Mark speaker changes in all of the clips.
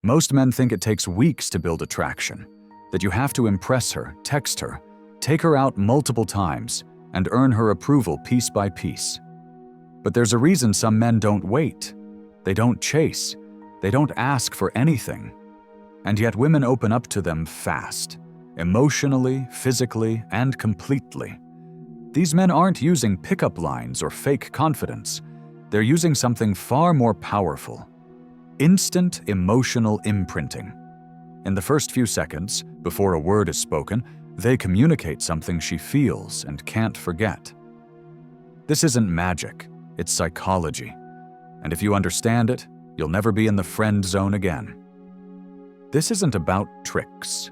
Speaker 1: Most men think it takes weeks to build attraction, that you have to impress her, text her, take her out multiple times, and earn her approval piece by piece. But there's a reason some men don't wait. They don't chase. They don't ask for anything. And yet women open up to them fast, emotionally, physically, and completely. These men aren't using pickup lines or fake confidence. They're using something far more powerful: instant emotional imprinting. In the first few seconds, before a word is spoken, they communicate something she feels and can't forget. This isn't magic, it's psychology. And if you understand it, you'll never be in the friend zone again. This isn't about tricks.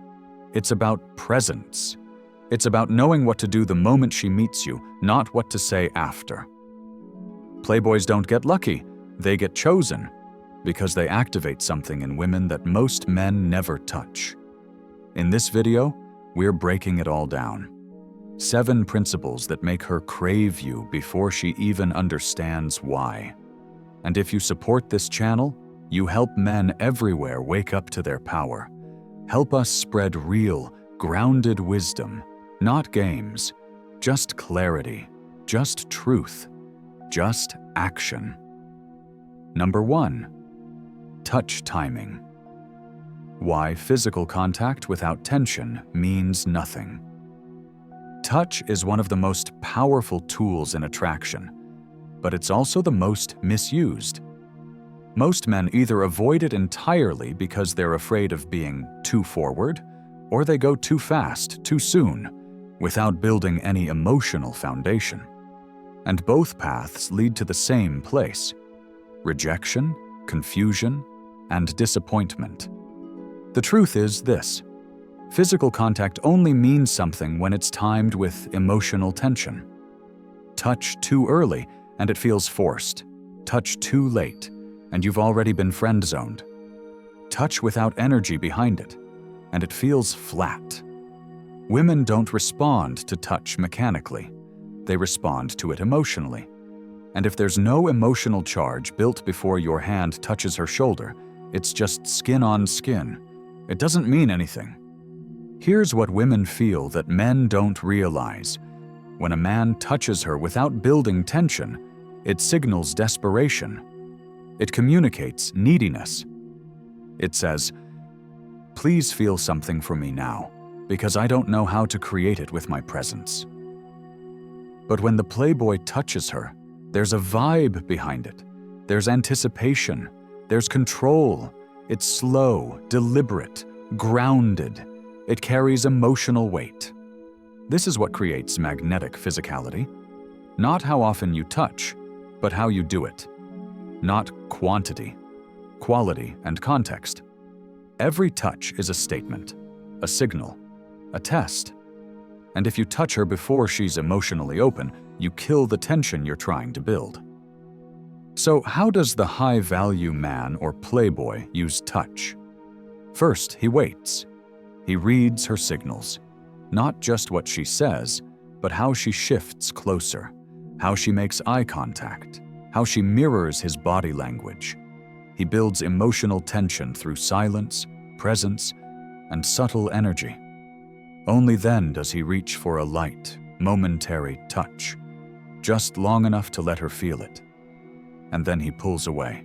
Speaker 1: It's about presence. It's about knowing what to do the moment she meets you, not what to say after. Playboys don't get lucky, they get chosen, because they activate something in women that most men never touch. In this video, we're breaking it all down. 7 principles that make her crave you before she even understands why. And if you support this channel, you help men everywhere wake up to their power. Help us spread real, grounded wisdom, not games, just clarity, just truth, just action. Number 1. Touch timing. Why physical contact without tension means nothing. Touch is one of the most powerful tools in attraction, but it's also the most misused. Most men either avoid it entirely because they're afraid of being too forward, or they go too fast, too soon, without building any emotional foundation. And both paths lead to the same place: rejection, confusion, and disappointment. The truth is this: physical contact only means something when it's timed with emotional tension. Touch too early, and it feels forced. Touch too late, and you've already been friend-zoned. Touch without energy behind it, and it feels flat. Women don't respond to touch mechanically. They respond to it emotionally. And if there's no emotional charge built before your hand touches her shoulder, it's just skin on skin. It doesn't mean anything. Here's what women feel that men don't realize. When a man touches her without building tension, it signals desperation. It communicates neediness. It says, "Please feel something for me now, because I don't know how to create it with my presence." But when the playboy touches her, there's a vibe behind it. There's anticipation. There's control. It's slow, deliberate, grounded. It carries emotional weight. This is what creates magnetic physicality. Not how often you touch, but how you do it. Not quantity, quality, and context. Every touch is a statement, a signal, a test. And if you touch her before she's emotionally open, you kill the tension you're trying to build. So how does the high-value man or playboy use touch? First, he waits. He reads her signals. Not just what she says, but how she shifts closer, how she makes eye contact, how she mirrors his body language. He builds emotional tension through silence, presence, and subtle energy. Only then does he reach for a light, momentary touch, just long enough to let her feel it. And then he pulls away.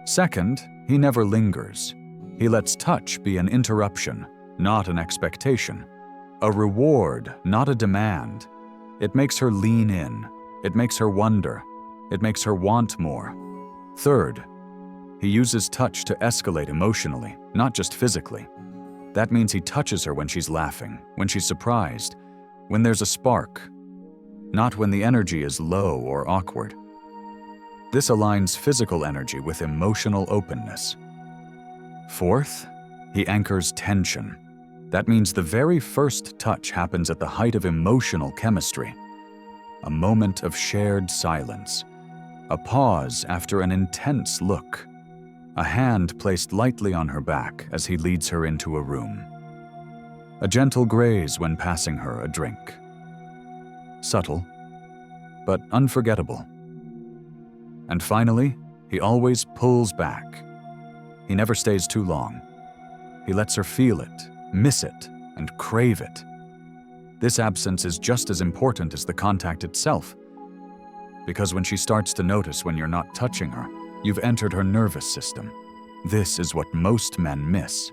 Speaker 1: Second, he never lingers. He lets touch be an interruption, not an expectation. A reward, not a demand. It makes her lean in. It makes her wonder. It makes her want more. Third, he uses touch to escalate emotionally, not just physically. That means he touches her when she's laughing, when she's surprised, when there's a spark, not when the energy is low or awkward. This aligns physical energy with emotional openness. Fourth, he anchors tension. That means the very first touch happens at the height of emotional chemistry. A moment of shared silence. A pause after an intense look. A hand placed lightly on her back as he leads her into a room. A gentle graze when passing her a drink. Subtle, but unforgettable. And finally, he always pulls back. He never stays too long. He lets her feel it, miss it, and crave it. This absence is just as important as the contact itself, because when she starts to notice when you're not touching her, you've entered her nervous system. This is what most men miss.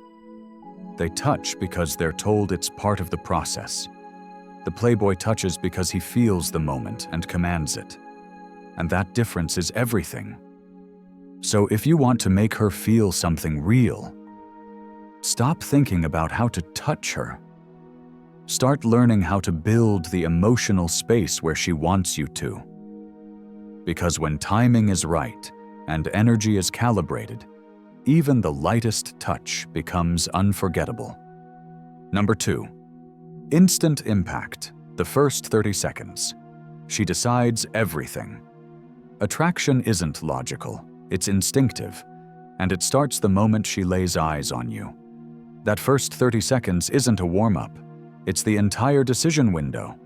Speaker 1: They touch because they're told it's part of the process. The playboy touches because he feels the moment and commands it. And that difference is everything. So if you want to make her feel something real, stop thinking about how to touch her. Start learning how to build the emotional space where she wants you to. Because when timing is right and energy is calibrated, even the lightest touch becomes unforgettable. Number 2, instant impact, the first 30 seconds. She decides everything. Attraction isn't logical, it's instinctive, and it starts the moment she lays eyes on you. That first 30 seconds isn't a warm-up, it's the entire decision window.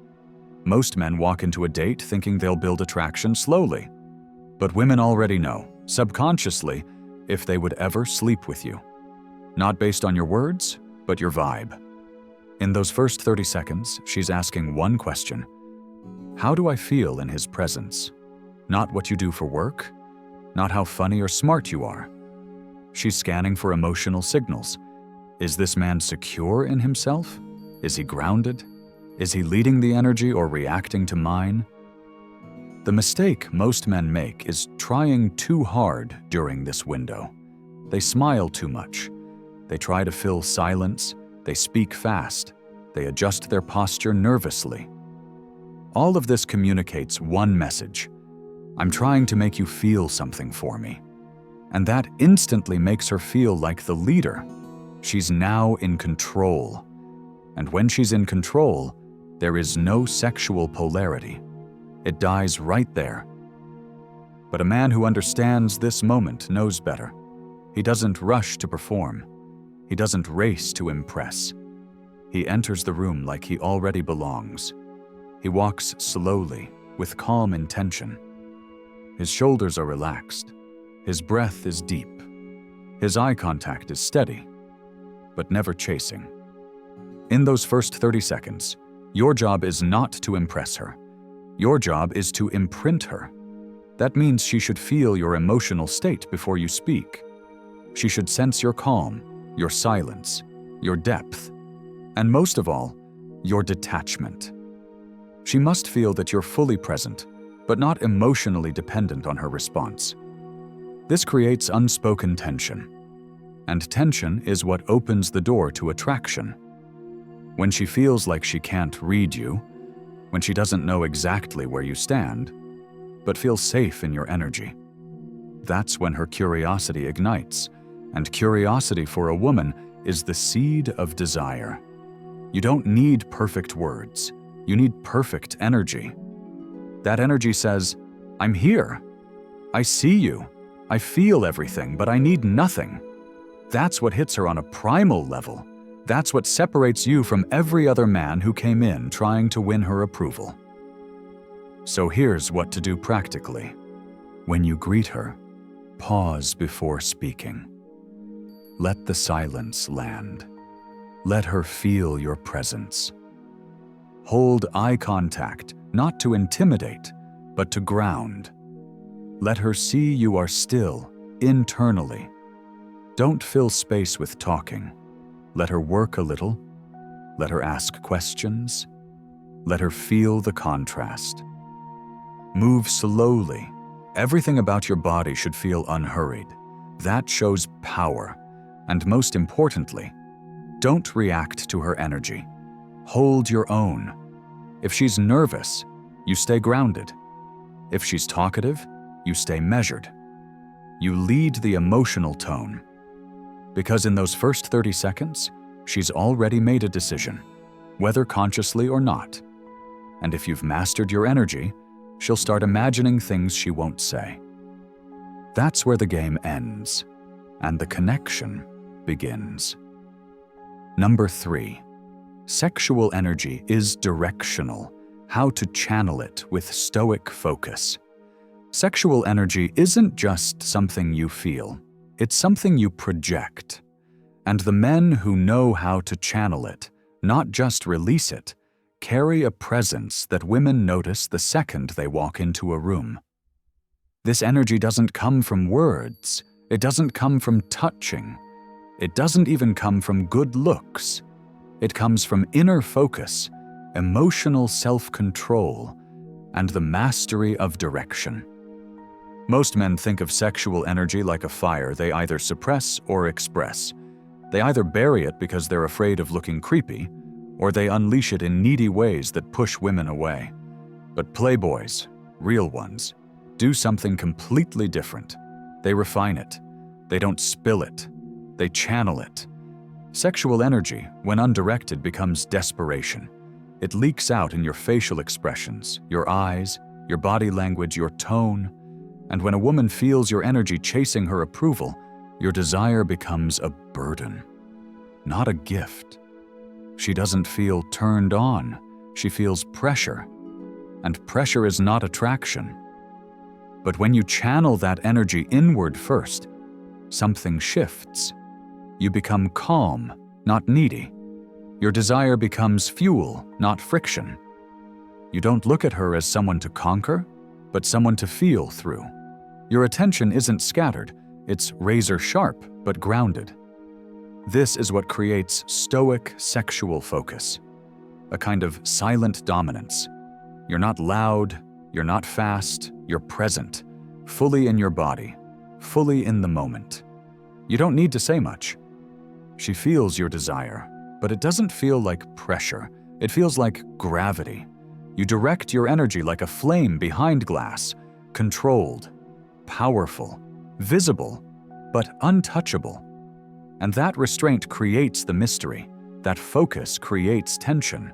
Speaker 1: Most men walk into a date thinking they'll build attraction slowly, but women already know, subconsciously, if they would ever sleep with you. Not based on your words, but your vibe. In those first 30 seconds, she's asking one question: how do I feel in his presence? Not what you do for work, not how funny or smart you are. She's scanning for emotional signals. Is this man secure in himself? Is he grounded? Is he leading the energy or reacting to mine? The mistake most men make is trying too hard during this window. They smile too much. They try to fill silence. They speak fast. They adjust their posture nervously. All of this communicates one message: I'm trying to make you feel something for me. And that instantly makes her feel like the leader. She's now in control. And when she's in control, there is no sexual polarity. It dies right there. But a man who understands this moment knows better. He doesn't rush to perform. He doesn't race to impress. He enters the room like he already belongs. He walks slowly, with calm intention. His shoulders are relaxed. His breath is deep. His eye contact is steady, but never chasing. In those first 30 seconds, your job is not to impress her. Your job is to imprint her. That means she should feel your emotional state before you speak. She should sense your calm, your silence, your depth, and most of all, your detachment. She must feel that you're fully present, but not emotionally dependent on her response. This creates unspoken tension. And tension is what opens the door to attraction. When she feels like she can't read you, when she doesn't know exactly where you stand, but feels safe in your energy, that's when her curiosity ignites. And curiosity for a woman is the seed of desire. You don't need perfect words. You need perfect energy. That energy says, I'm here. I see you. I feel everything, but I need nothing. That's what hits her on a primal level. That's what separates you from every other man who came in trying to win her approval. So here's what to do practically. When you greet her, pause before speaking. Let the silence land. Let her feel your presence. Hold eye contact, not to intimidate, but to ground. Let her see you are still, internally. Don't fill space with talking. Let her work a little. Let her ask questions. Let her feel the contrast. Move slowly. Everything about your body should feel unhurried. That shows power. And most importantly, don't react to her energy. Hold your own. If she's nervous, you stay grounded. If she's talkative, you stay measured. You lead the emotional tone. Because in those first 30 seconds, she's already made a decision, whether consciously or not. And if you've mastered your energy, she'll start imagining things she won't say. That's where the game ends, and the connection begins. Number 3, sexual energy is directional. How to channel it with Stoic focus. Sexual energy isn't just something you feel. It's something you project. And the men who know how to channel it, not just release it, carry a presence that women notice the second they walk into a room. This energy doesn't come from words. It doesn't come from touching. It doesn't even come from good looks. It comes from inner focus, emotional self-control, and the mastery of direction. Most men think of sexual energy like a fire they either suppress or express. They either bury it because they're afraid of looking creepy, or they unleash it in needy ways that push women away. But playboys, real ones, do something completely different. They refine it. They don't spill it. They channel it. Sexual energy, when undirected, becomes desperation. It leaks out in your facial expressions, your eyes, your body language, your tone. And when a woman feels your energy chasing her approval, your desire becomes a burden, not a gift. She doesn't feel turned on. She feels pressure. And pressure is not attraction. But when you channel that energy inward first, something shifts. You become calm, not needy. Your desire becomes fuel, not friction. You don't look at her as someone to conquer, but someone to feel through. Your attention isn't scattered. It's razor sharp, but grounded. This is what creates Stoic sexual focus, a kind of silent dominance. You're not loud, you're not fast, you're present, fully in your body, fully in the moment. You don't need to say much. She feels your desire, but it doesn't feel like pressure. It feels like gravity. You direct your energy like a flame behind glass, controlled, powerful, visible, but untouchable. And that restraint creates the mystery. That focus creates tension.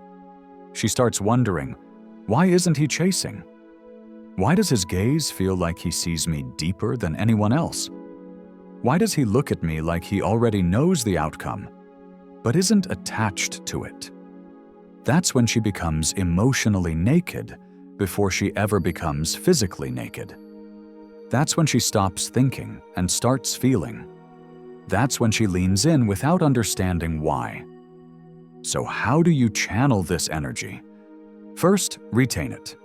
Speaker 1: She starts wondering, why isn't he chasing? Why does his gaze feel like he sees me deeper than anyone else? Why does he look at me like he already knows the outcome, but isn't attached to it? That's when she becomes emotionally naked before she ever becomes physically naked. That's when she stops thinking and starts feeling. That's when she leans in without understanding why. So how do you channel this energy? First, retain it.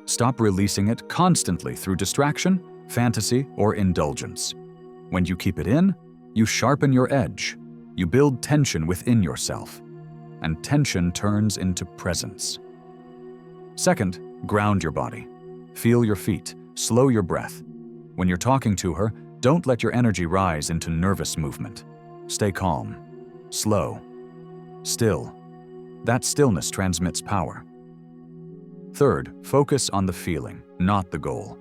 Speaker 1: Stop releasing it constantly through distraction, fantasy, or indulgence. When you keep it in, you sharpen your edge. You build tension within yourself. And tension turns into presence. Second, ground your body. Feel your feet. Slow your breath. When you're talking to her, don't let your energy rise into nervous movement. Stay calm, slow, still. That stillness transmits power. Third, focus on the feeling, not the goal.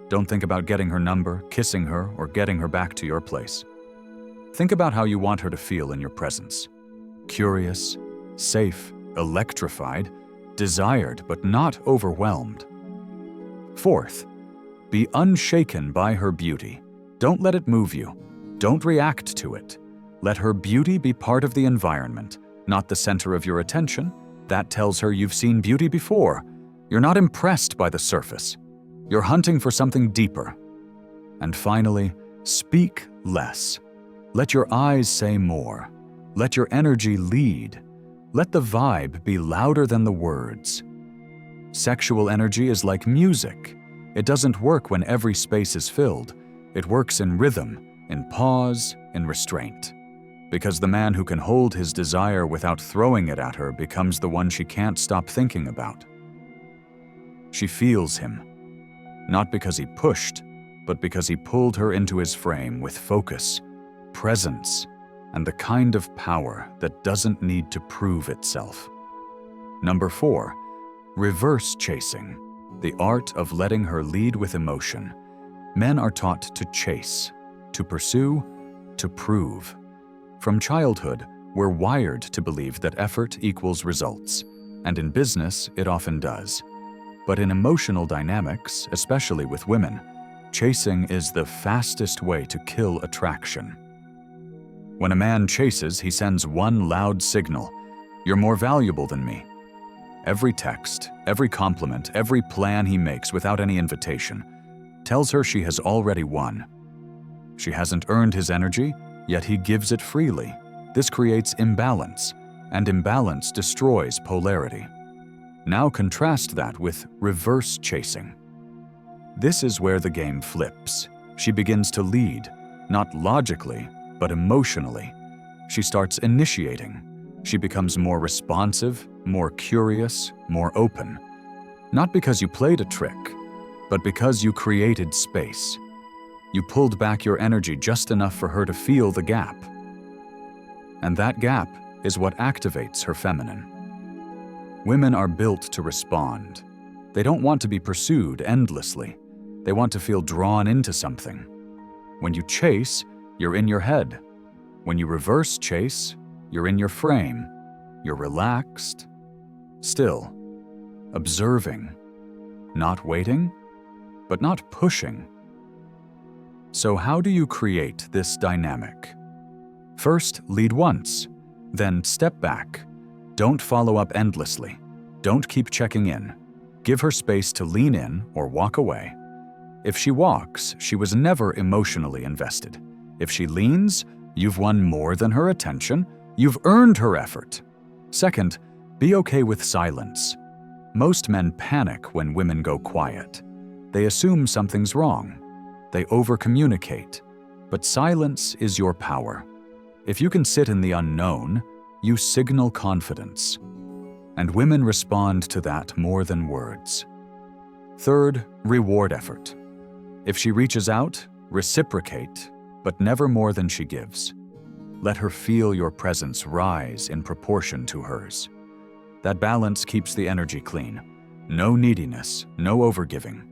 Speaker 1: Don't think about getting her number, kissing her, or getting her back to your place. Think about how you want her to feel in your presence. Curious, safe, electrified, desired but not overwhelmed. Fourth, be unshaken by her beauty. Don't let it move you. Don't react to it. Let her beauty be part of the environment, not the center of your attention. That tells her you've seen beauty before. You're not impressed by the surface. You're hunting for something deeper. And finally, speak less. Let your eyes say more. Let your energy lead. Let the vibe be louder than the words. Sexual energy is like music. It doesn't work when every space is filled. It works in rhythm, in pause, in restraint. Because the man who can hold his desire without throwing it at her becomes the one she can't stop thinking about. She feels him, not because he pushed, but because he pulled her into his frame with focus, presence, and the kind of power that doesn't need to prove itself. Number 4, reverse chasing, the art of letting her lead with emotion. Men are taught to chase, to pursue, to prove. From childhood, we're wired to believe that effort equals results, and in business, it often does. But in emotional dynamics, especially with women, chasing is the fastest way to kill attraction. When a man chases, he sends one loud signal: you're more valuable than me. Every text, every compliment, every plan he makes without any invitation tells her she has already won. She hasn't earned his energy, yet he gives it freely. This creates imbalance, and imbalance destroys polarity. Now contrast that with reverse chasing. This is where the game flips. She begins to lead, not logically, but emotionally. She starts initiating. She becomes more responsive, more curious, more open. Not because you played a trick, but because you created space. You pulled back your energy just enough for her to feel the gap. And that gap is what activates her feminine. Women are built to respond. They don't want to be pursued endlessly. They want to feel drawn into something. When you chase, you're in your head. When you reverse chase, you're in your frame. You're relaxed, still, observing, not waiting, but not pushing. So how do you create this dynamic? First, lead once, then step back. Don't follow up endlessly. Don't keep checking in. Give her space to lean in or walk away. If she walks, she was never emotionally invested. If she leans, you've won more than her attention. You've earned her effort. Second, be okay with silence. Most men panic when women go quiet. They assume something's wrong. They over-communicate. But silence is your power. If you can sit in the unknown, you signal confidence. And women respond to that more than words. Third, reward effort. If she reaches out, reciprocate, but never more than she gives. Let her feel your presence rise in proportion to hers. That balance keeps the energy clean. No neediness, no overgiving.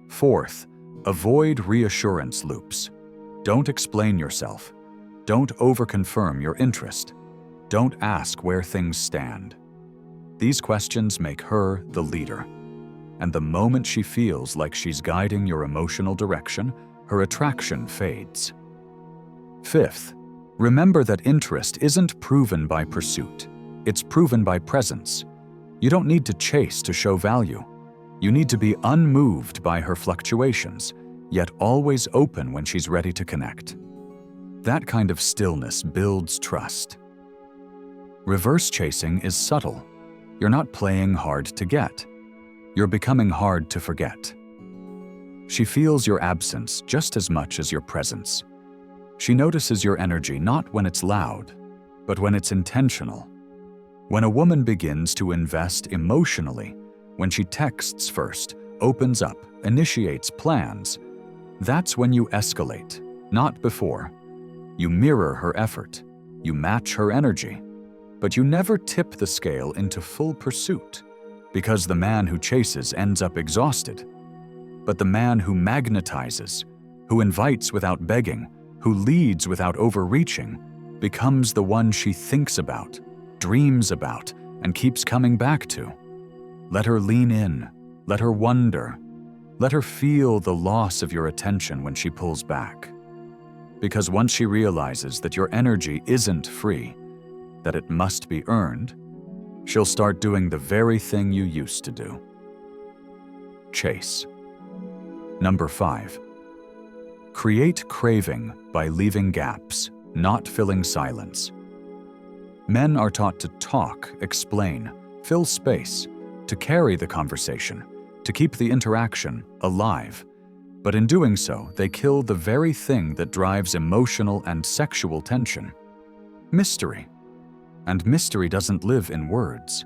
Speaker 1: Fourth, avoid reassurance loops. Don't explain yourself. Don't overconfirm your interest. Don't ask where things stand. These questions make her the leader. And the moment she feels like she's guiding your emotional direction, her attraction fades. Fifth, remember that interest isn't proven by pursuit. It's proven by presence. You don't need to chase to show value. You need to be unmoved by her fluctuations, yet always open when she's ready to connect. That kind of stillness builds trust. Reverse chasing is subtle. You're not playing hard to get. You're becoming hard to forget. She feels your absence just as much as your presence. She notices your energy not when it's loud, but when it's intentional. When a woman begins to invest emotionally, when she texts first, opens up, initiates plans, that's when you escalate, not before. You mirror her effort. You match her energy. But you never tip the scale into full pursuit, because the man who chases ends up exhausted. But the man who magnetizes, who invites without begging, who leads without overreaching, becomes the one she thinks about, dreams about, and keeps coming back to. Let her lean in. Let her wonder. Let her feel the loss of your attention when she pulls back. Because once she realizes that your energy isn't free, that it must be earned, she'll start doing the very thing you used to do. Chase. Number 5. Create craving by leaving gaps, not filling silence. Men are taught to talk, explain, fill space, to carry the conversation, to keep the interaction alive. But in doing so, they kill the very thing that drives emotional and sexual tension: mystery. And mystery doesn't live in words.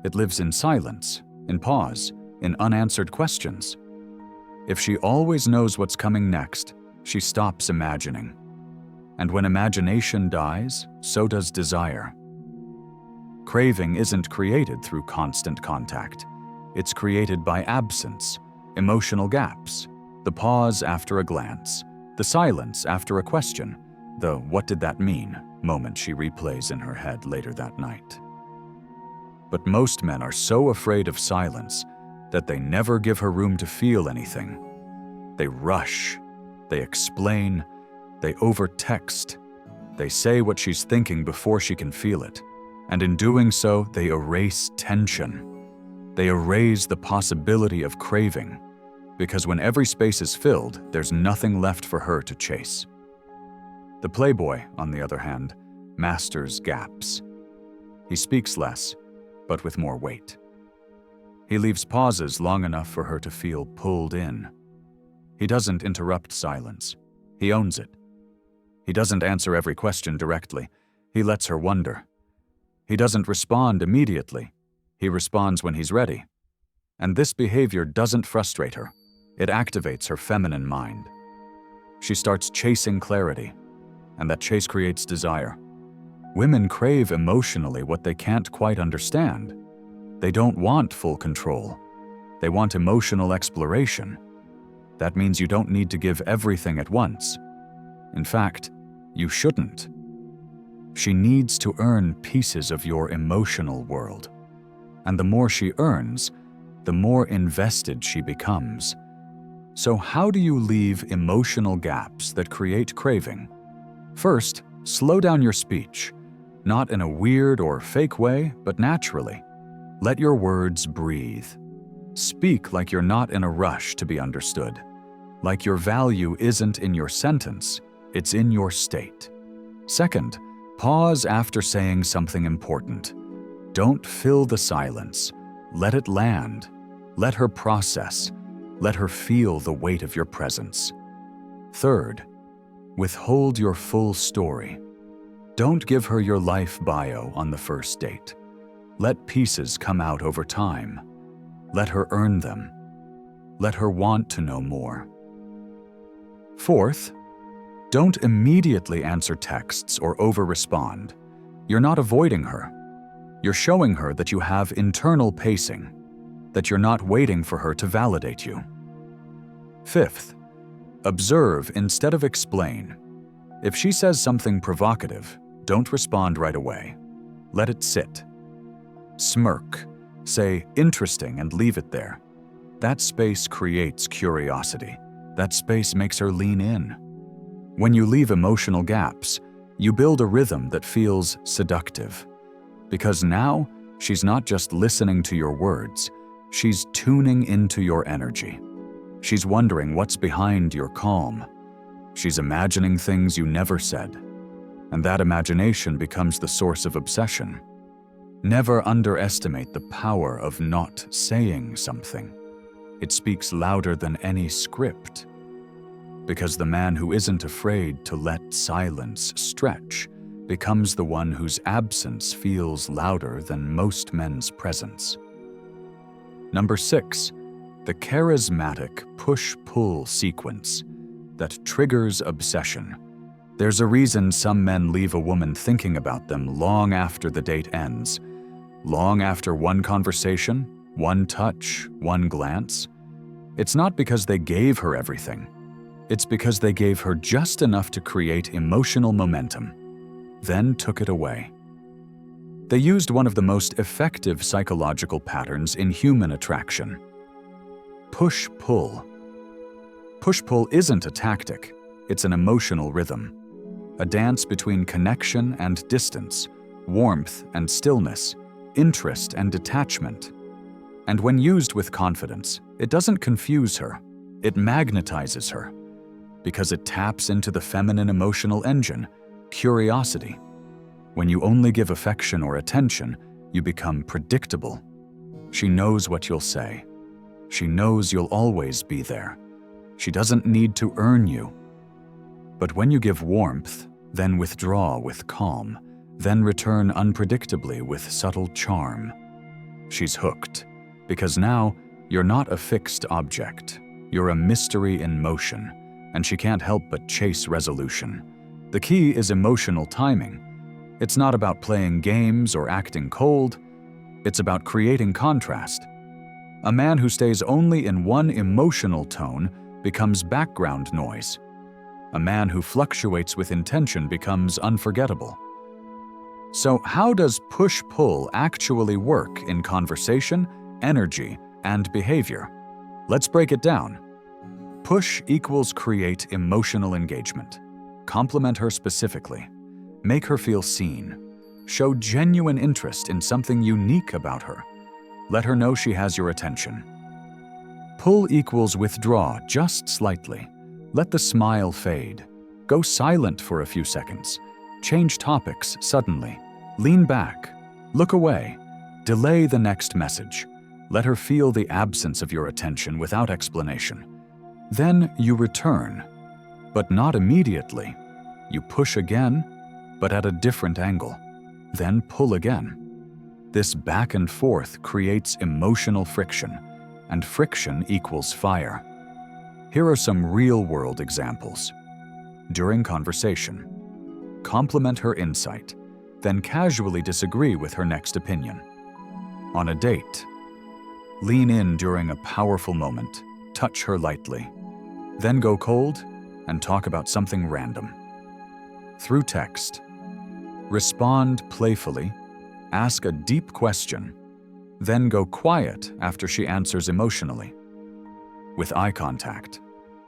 Speaker 1: It lives in silence, in pause, in unanswered questions. If she always knows what's coming next, she stops imagining. And when imagination dies, so does desire. Craving isn't created through constant contact. It's created by absence, emotional gaps, the pause after a glance, the silence after a question, the "what did that mean?" moment she replays in her head later that night. But most men are so afraid of silence that they never give her room to feel anything. They rush, they explain, they over-text, they say what she's thinking before she can feel it, and in doing so, they erase tension. They erase the possibility of craving. because when every space is filled, there's nothing left for her to chase. The playboy, on the other hand, masters gaps. He speaks less, but with more weight. He leaves pauses long enough for her to feel pulled in. He doesn't interrupt silence. He owns it. He doesn't answer every question directly. He lets her wonder. He doesn't respond immediately. He responds when he's ready. And this behavior doesn't frustrate her. It activates her feminine mind. She starts chasing clarity, and that chase creates desire. Women crave emotionally what they can't quite understand. They don't want full control. They want emotional exploration. That means you don't need to give everything at once. In fact, you shouldn't. She needs to earn pieces of your emotional world. And the more she earns, the more invested she becomes. So how do you leave emotional gaps that create craving? First, slow down your speech. Not in a weird or fake way, but naturally. Let your words breathe. Speak like you're not in a rush to be understood. Like your value isn't in your sentence, it's in your state. Second, pause after saying something important. Don't fill the silence. Let it land. Let her process. Let her feel the weight of your presence. Third, withhold your full story. Don't give her your life bio on the first date. Let pieces come out over time. Let her earn them. Let her want to know more. Fourth, don't immediately answer texts or over-respond. You're not avoiding her. You're showing her that you have internal pacing, that you're not waiting for her to validate you. Fifth, observe instead of explain. If she says something provocative, don't respond right away. Let it sit. Smirk. Say, interesting, and leave it there. That space creates curiosity. That space makes her lean in. When you leave emotional gaps, you build a rhythm that feels seductive. Because now, she's not just listening to your words, she's tuning into your energy. She's wondering what's behind your calm. She's imagining things you never said. And that imagination becomes the source of obsession. Never underestimate the power of not saying something. It speaks louder than any script. Because the man who isn't afraid to let silence stretch becomes the one whose absence feels louder than most men's presence. Number 6, the charismatic push-pull sequence that triggers obsession. There's a reason some men leave a woman thinking about them long after the date ends. Long after one conversation, one touch, one glance. It's not because they gave her everything. It's because they gave her just enough to create emotional momentum, then took it away. They used one of the most effective psychological patterns in human attraction. Push-pull. Push-pull isn't a tactic, it's an emotional rhythm. A dance between connection and distance, warmth and stillness, interest and detachment. And when used with confidence, it doesn't confuse her, it magnetizes her, because it taps into the feminine emotional engine, curiosity. When you only give affection or attention, you become predictable. She knows what you'll say. She knows you'll always be there. She doesn't need to earn you. But when you give warmth, then withdraw with calm, then return unpredictably with subtle charm, she's hooked. Because now, you're not a fixed object. You're a mystery in motion, and she can't help but chase resolution. The key is emotional timing. It's not about playing games or acting cold. It's about creating contrast. A man who stays only in one emotional tone becomes background noise. A man who fluctuates with intention becomes unforgettable. So how does push-pull actually work in conversation, energy, and behavior? Let's break it down. Push equals create emotional engagement. Compliment her specifically. Make her feel seen. Show genuine interest in something unique about her. Let her know she has your attention. Pull equals withdraw just slightly. Let the smile fade. Go silent for a few seconds. Change topics suddenly. Lean back. Look away. Delay the next message. Let her feel the absence of your attention without explanation. Then you return, but not immediately. You push again, but at a different angle. Then pull again. This back and forth creates emotional friction, and friction equals fire. Here are some real-world examples. During conversation, compliment her insight, then casually disagree with her next opinion. On a date, lean in during a powerful moment, touch her lightly, then go cold and talk about something random. Through text, respond playfully, ask a deep question, then go quiet after she answers emotionally. With eye contact,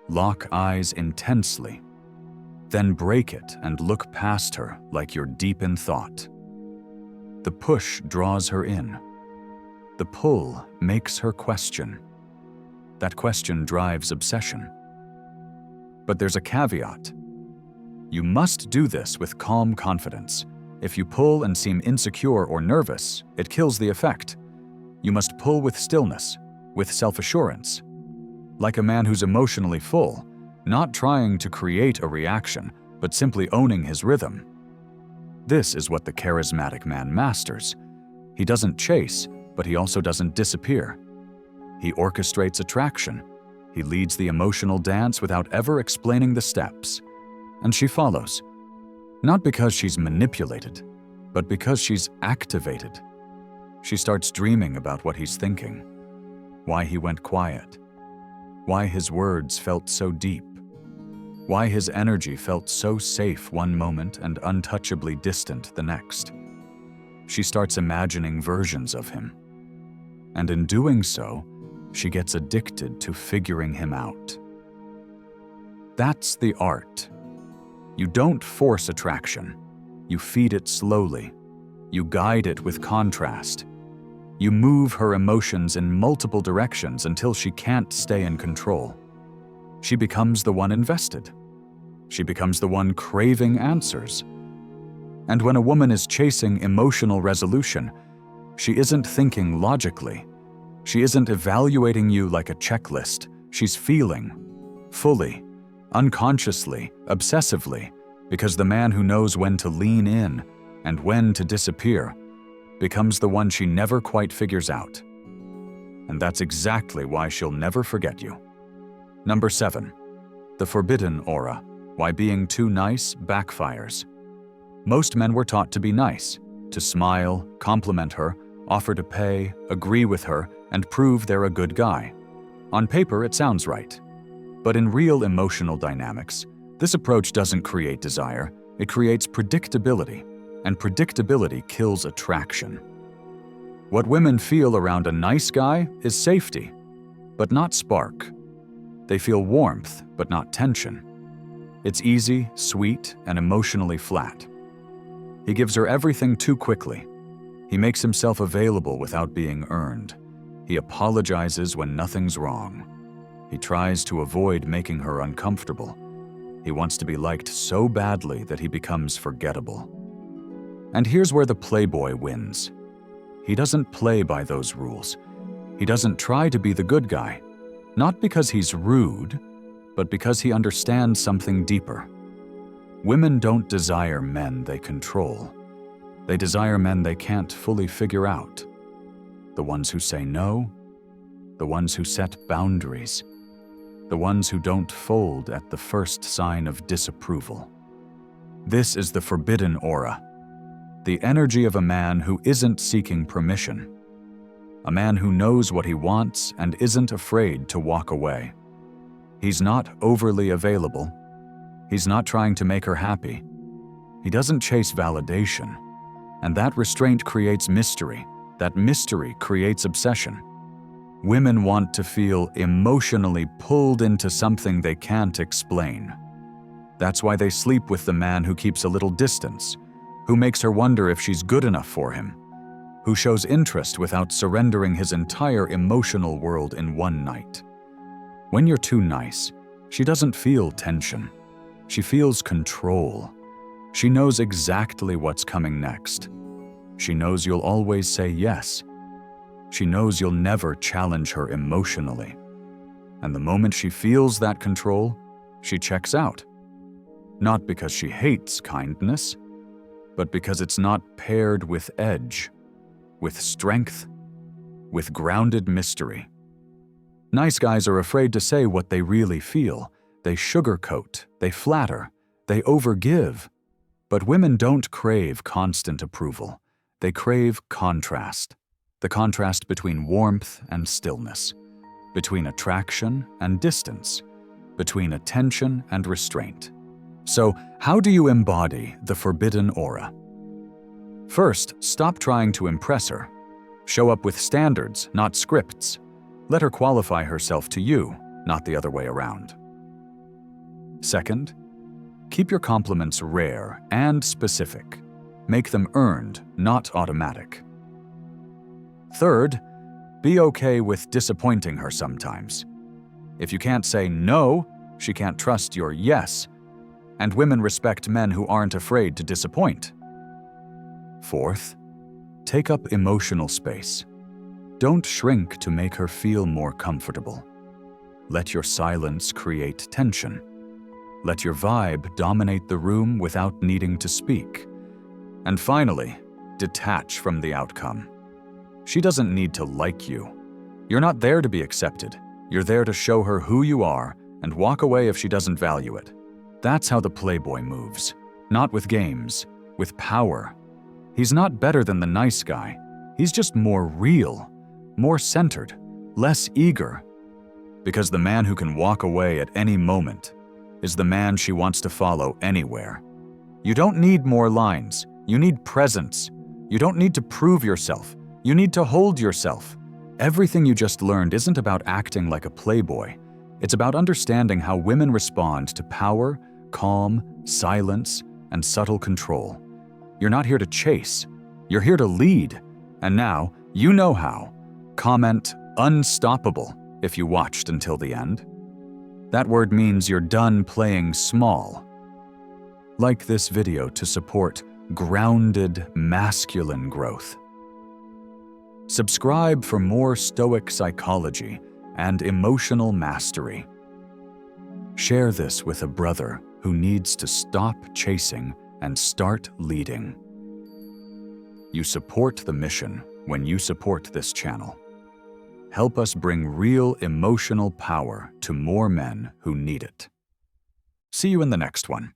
Speaker 1: lock eyes intensely, then break it and look past her like you're deep in thought. The push draws her in. The pull makes her question. That question drives obsession. But there's a caveat. You must do this with calm confidence. If you pull and seem insecure or nervous, it kills the effect. You must pull with stillness, with self-assurance. Like a man who's emotionally full, not trying to create a reaction, but simply owning his rhythm. This is what the charismatic man masters. He doesn't chase, but he also doesn't disappear. He orchestrates attraction. He leads the emotional dance without ever explaining the steps. And she follows. Not because she's manipulated, but because she's activated. She starts dreaming about what he's thinking, why he went quiet, why his words felt so deep, why his energy felt so safe one moment and untouchably distant the next. She starts imagining versions of him. And in doing so, she gets addicted to figuring him out. That's the art. You don't force attraction. You feed it slowly. You guide it with contrast. You move her emotions in multiple directions until she can't stay in control. She becomes the one invested. She becomes the one craving answers. And when a woman is chasing emotional resolution, she isn't thinking logically. She isn't evaluating you like a checklist. She's feeling, fully, unconsciously, obsessively, because the man who knows when to lean in and when to disappear becomes the one she never quite figures out. And that's exactly why she'll never forget you. Number 7, the forbidden aura, why being too nice backfires. Most men were taught to be nice, to smile, compliment her, offer to pay, agree with her, and prove they're a good guy. On paper, it sounds right. But in real emotional dynamics, this approach doesn't create desire, it creates predictability, and predictability kills attraction. What women feel around a nice guy is safety, but not spark. They feel warmth, but not tension. It's easy, sweet, and emotionally flat. He gives her everything too quickly. He makes himself available without being earned. He apologizes when nothing's wrong. He tries to avoid making her uncomfortable. He wants to be liked so badly that he becomes forgettable. And here's where the playboy wins. He doesn't play by those rules. He doesn't try to be the good guy, not because he's rude, but because he understands something deeper. Women don't desire men they control. They desire men they can't fully figure out. The ones who say no, the ones who set boundaries, the ones who don't fold at the first sign of disapproval. This is the forbidden aura, the energy of a man who isn't seeking permission, a man who knows what he wants and isn't afraid to walk away. He's not overly available. He's not trying to make her happy. He doesn't chase validation, and that restraint creates mystery. That mystery creates obsession. Women want to feel emotionally pulled into something they can't explain. That's why they sleep with the man who keeps a little distance, who makes her wonder if she's good enough for him, who shows interest without surrendering his entire emotional world in one night. When you're too nice, she doesn't feel tension. She feels control. She knows exactly what's coming next. She knows you'll always say yes. She knows you'll never challenge her emotionally. And the moment she feels that control, she checks out. Not because she hates kindness, but because it's not paired with edge, with strength, with grounded mystery. Nice guys are afraid to say what they really feel. They sugarcoat, they flatter, they overgive. But women don't crave constant approval. They crave contrast. The contrast between warmth and stillness, between attraction and distance, between attention and restraint. So, how do you embody the forbidden aura? First, stop trying to impress her. Show up with standards, not scripts. Let her qualify herself to you, not the other way around. Second, keep your compliments rare and specific. Make them earned, not automatic. Third, be okay with disappointing her sometimes. If you can't say no, she can't trust your yes, and women respect men who aren't afraid to disappoint. Fourth, take up emotional space. Don't shrink to make her feel more comfortable. Let your silence create tension. Let your vibe dominate the room without needing to speak. And finally, detach from the outcome. She doesn't need to like you. You're not there to be accepted. You're there to show her who you are and walk away if she doesn't value it. That's how the playboy moves. Not with games, with power. He's not better than the nice guy. He's just more real, more centered, less eager. Because the man who can walk away at any moment is the man she wants to follow anywhere. You don't need more lines. You need presence. You don't need to prove yourself. You need to hold yourself. Everything you just learned isn't about acting like a playboy. It's about understanding how women respond to power, calm, silence, and subtle control. You're not here to chase. You're here to lead. And now, you know how. Comment unstoppable if you watched until the end. That word means you're done playing small. Like this video to support grounded, masculine growth. Subscribe for more Stoic psychology and emotional mastery. Share this with a brother who needs to stop chasing and start leading. You support the mission when you support this channel. Help us bring real emotional power to more men who need it. See you in the next one.